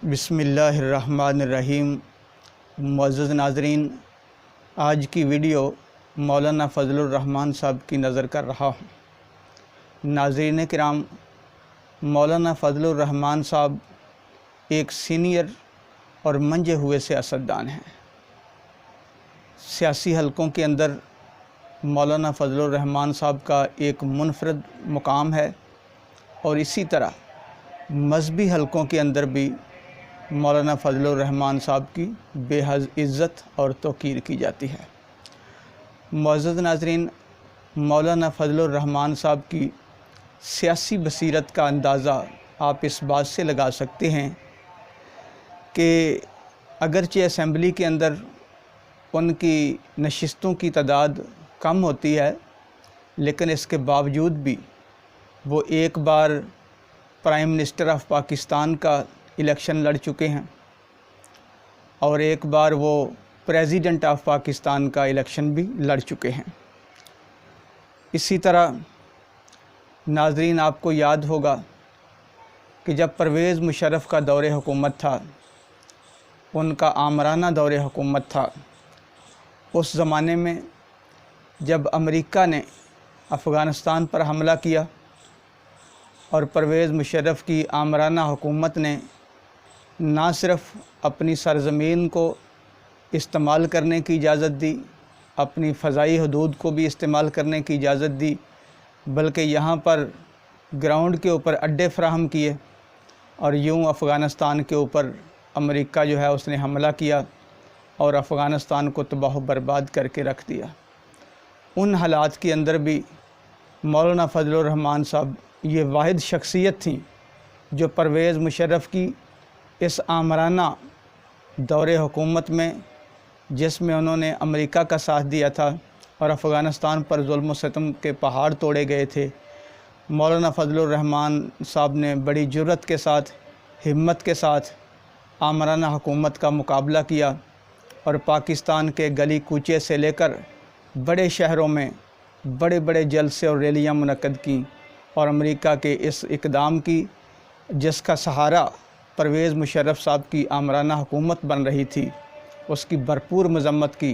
बिस्मिल्लाहिर्रहमानिर्रहीम। मुअज़्ज़ज़ नाज़रीन, आज की वीडियो मौलाना फ़ज़लुर रहमान साहब की नज़र कर रहा हूँ। नाज़रीन किराम, मौलाना फ़ज़लुर रहमान साहब एक सीनियर और मंजे हुए सियासतदान हैं। सियासी हलकों के अंदर मौलाना फ़ज़लुर रहमान साहब का एक मुनफ़रिद मुकाम है और इसी तरह मज़हबी हलकों के अंदर भी मौलाना फ़ज़लुर रहमान साहब की बेहद इज़्ज़त और तौक़ीर की जाती है। मुअज़्ज़ज़ नाज़रीन, मौलाना फ़ज़लुर रहमान साहब की सियासी बसीरत का अंदाज़ा आप इस बात से लगा सकते हैं कि अगरचे असम्बली के अंदर उनकी नशिस्तों की तादाद कम होती है, लेकिन इसके बावजूद भी वो एक बार प्राइम मिनिस्टर ऑफ पाकिस्तान का इलेक्शन लड़ चुके हैं और एक बार वो प्रेसिडेंट ऑफ पाकिस्तान का इलेक्शन भी लड़ चुके हैं। इसी तरह नाज़रीन, आपको याद होगा कि जब परवेज़ मुशर्रफ का दौरे हुकूमत था, उनका आमराना दौरे हुकूमत था, उस ज़माने में जब अमेरिका ने अफ़गानिस्तान पर हमला किया और परवेज़ मुशर्रफ की आमराना हुकूमत ने ना सिर्फ़ अपनी सरज़मीन को इस्तेमाल करने की इजाज़त दी, अपनी फ़ज़ाई हदूद को भी इस्तेमाल करने की इजाज़त दी, बल्कि यहाँ पर ग्राउंड के ऊपर अड्डे फ़राहम किए और यूँ अफ़गानिस्तान के ऊपर अमेरिका जो है उसने हमला किया और अफ़गानिस्तान को तबाह बर्बाद करके रख दिया। उन हालात के अंदर भी मौलाना फ़ज़लुर रहमान साहब ये वाहिद शख्सियत थी जो परवेज़ मुशर्रफ की इस आमराना दौरे हुकूमत में, जिसमें उन्होंने अमेरिका का साथ दिया था और अफ़गानिस्तान पर ज़ुल्म सितम के पहाड़ तोड़े गए थे, मौलाना फ़ज़लुर रहमान साहब ने बड़ी जुर्रत के साथ, हिम्मत के साथ आमराना हुकूमत का मुकाबला किया और पाकिस्तान के गली कूचे से लेकर बड़े शहरों में बड़े बड़े जलसे और रैलियाँ मुनक्कद की और अमेरिका के इस इक़दाम की, जिसका सहारा परवेज़ मुशर्रफ साहब की आमराना हुकूमत बन रही थी, उसकी भरपूर मज़म्मत की,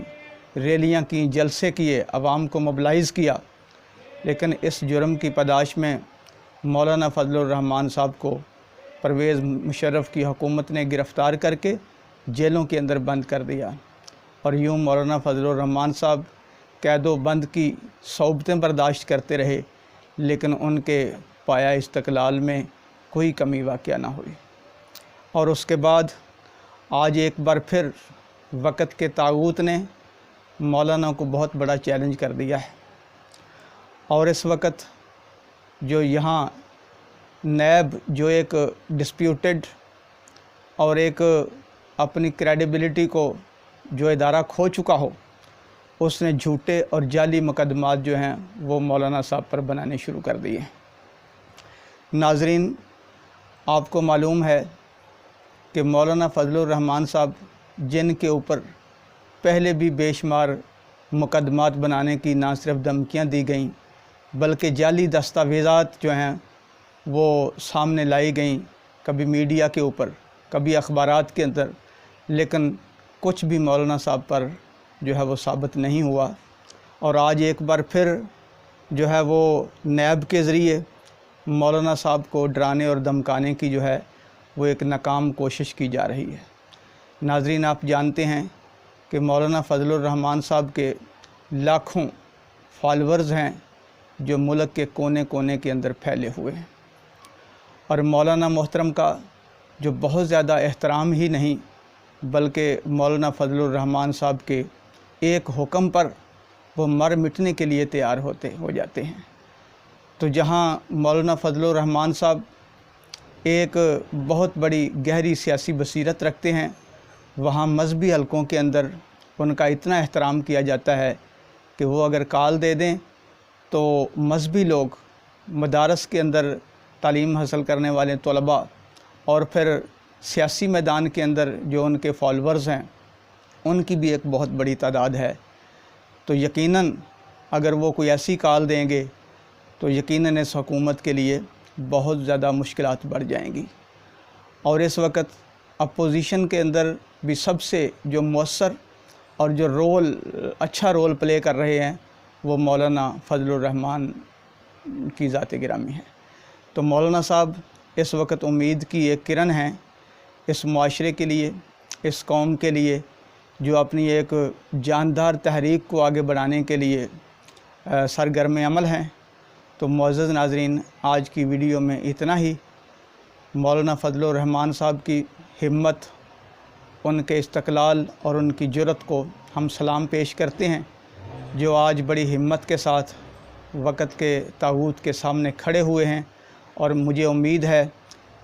रैलियाँ की, जलसे किए, आवाम को मोबिलाइज़ किया। लेकिन इस जुर्म की पादाश में मौलाना फ़ज़लुर रहमान साहब को परवेज़ मुशर्रफ की हुकूमत ने गिरफ़्तार करके जेलों के अंदर बंद कर दिया और यूँ मौलाना फ़ज़लुर रहमान साहब कैदो बंद की सौबतें बर्दाश्त करते रहे, लेकिन उनके पाया इस्तक़लाल में कोई कमी वाक़या ना हुई। और उसके बाद आज एक बार फिर वक़्त के तागूत ने मौलाना को बहुत बड़ा चैलेंज कर दिया है और इस वक़्त जो यहाँ नैब, जो एक डिस्प्यूटेड और एक अपनी क्रेडिबिलिटी को जो इदारा खो चुका हो, उसने झूठे और जाली मुकदमात जो हैं वो मौलाना साहब पर बनाने शुरू कर दिए। नाज़रीन, आपको मालूम है कि मौलाना फ़ज़लुर रहमान साहब, जिनके ऊपर पहले भी बेशुमार मुकदमात बनाने की ना सिर्फ धमकियाँ दी गईं, बल्कि जाली दस्तावेज़ात जो हैं वो सामने लाई गईं, कभी मीडिया के ऊपर, कभी अखबारात के अंदर, लेकिन कुछ भी मौलाना साहब पर जो है वो साबित नहीं हुआ। और आज एक बार फिर जो है वो नैब के ज़रिए मौलाना साहब को डराने और धमकाने की जो है वो एक नाकाम कोशिश की जा रही है। नाज़रीन, आप जानते हैं कि मौलाना फ़ज़लुर रहमान साहब के लाखों फॉलोअर्स हैं जो मुल्क के कोने कोने के अंदर फैले हुए हैं और मौलाना मोहतरम का जो बहुत ज़्यादा एहतराम ही नहीं, बल्कि मौलाना फ़ज़लुर रहमान साहब के एक हुक्म पर वो मर मिटने के लिए तैयार हो जाते हैं। तो जहाँ मौलाना फ़ज़लुर रहमान साहब एक बहुत बड़ी गहरी सियासी बसीरत रखते हैं, वहाँ मज़हबी हलकों के अंदर उनका इतना एहतराम किया जाता है कि वो अगर कॉल दे दें तो मज़हबी लोग, मदारस के अंदर तालीम हासिल करने वाले तलबा और फिर सियासी मैदान के अंदर जो उनके फॉलोअर्स हैं, उनकी भी एक बहुत बड़ी तादाद है। तो यकीनन अगर वो कोई ऐसी कॉल देंगे तो यकीनन इस हुकूमत के लिए बहुत ज़्यादा मुश्किलात बढ़ जाएंगी। और इस वक्त अपोजिशन के अंदर भी सबसे जो मौसर और जो अच्छा रोल प्ले कर रहे हैं वो मौलाना फजलुर रहमान की ज़ात गिरामी है। तो मौलाना साहब इस वक्त उम्मीद की एक किरण हैं इस मुआशरे के लिए, इस कौम के लिए, जो अपनी एक जानदार तहरीक को आगे बढ़ाने के लिए सरगर्म अमल हैं। तो मुअज़्ज़ज़ नाज़रीन, आज की वीडियो में इतना ही। मौलाना फजलुर रहमान साहब की हिम्मत, उनके इस्तक़लाल और उनकी जुर्रत को हम सलाम पेश करते हैं, जो आज बड़ी हिम्मत के साथ वक़्त के ताऊत के सामने खड़े हुए हैं। और मुझे उम्मीद है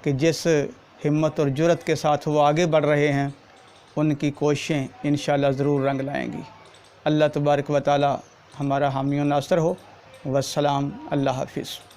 कि जिस हिम्मत और जुर्रत के साथ वो आगे बढ़ रहे हैं, उनकी कोशिशें इंशाअल्लाह ज़रूर रंग लाएंगी। अल्लाह तबारक व तआला हमारा हामी व नासर हो। वस्सलाम, अल्लाह हाफ़िज़।